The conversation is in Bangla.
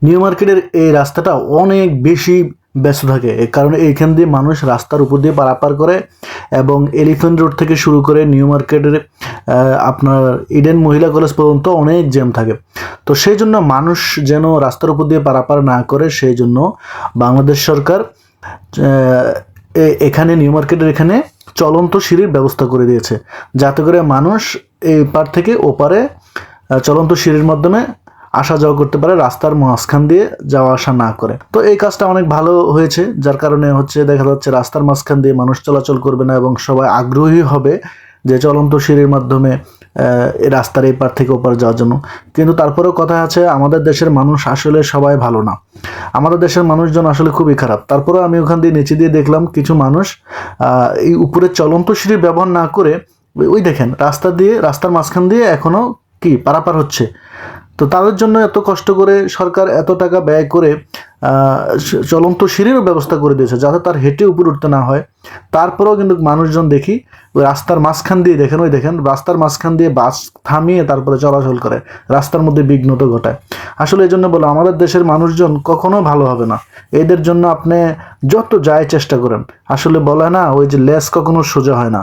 নিউ মার্কেটের এই রাস্তাটা অনেক বেশি ব্যস্ত থাকে, কারণ এইখান দিয়ে মানুষ রাস্তার উপর দিয়ে পারাপার করে এবং এলিফ্যান্ট রোড থেকে শুরু করে নিউ মার্কেটের আপনার ইডেন মহিলা কলেজ পর্যন্ত অনেক জ্যাম থাকে। তো সেই জন্য মানুষ যেন রাস্তার উপর দিয়ে পারাপার না করে, সেই জন্য বাংলাদেশ সরকার এখানে নিউ মার্কেটের এখানে চলন্ত সিঁড়ির ব্যবস্থা করে দিয়েছে, যাতে করে মানুষ এই পার থেকে ওপারে চলন্ত সিঁড়ির মাধ্যমে আসা যাওয়া করতে পারে, রাস্তার মাঝখান দিয়ে যাওয়া আসা না করে। তো এই কাজটা অনেক ভালো হয়েছে, যার কারণে দেখা যাচ্ছে রাস্তার মাঝখান দিয়ে মানুষ চলাচল করবে না এবং সবাই আগ্রহী হবে যে চলন্ত সিঁড়ির মাধ্যমে রাস্তার এই পার থেকে ওপার যাওয়ার জন্য। কিন্তু তারপরেও কথা আছে, আমাদের দেশের মানুষ আসলে সবাই ভালো না, আমাদের দেশের মানুষজন আসলে খুবই খারাপ। তারপরেও আমি ওখান দিয়ে নিচে দিয়ে দেখলাম কিছু মানুষ এই উপরে চলন্ত সিঁড়ি ব্যবহার না করে ওই দেখেন রাস্তার মাঝখান দিয়ে এখনো কি পারাপার হচ্ছে। তো তাদের জন্য এত কষ্ট করে সরকার এত টাকা ব্যয় করে চলন্ত সিঁড়িরও ব্যবস্থা করে দিয়েছে, যাতে তার হেঁটে উপরে উঠতে না হয়। তারপরেও কিন্তু মানুষজন দেখি ওই রাস্তার মাঝখান দিয়ে দেখেন রাস্তার মাঝখান দিয়ে বাস থামিয়ে তারপরে চলাচল করে, রাস্তার মধ্যে বিঘ্নতা ঘটায়। আসলে এই জন্য বলো, আমাদের দেশের মানুষজন কখনো ভালো হবে না। এদের জন্য আপনি যত যায় চেষ্টা করেন, আসলে বলে না ওই যে লেজ কখনো সোজা হয় না।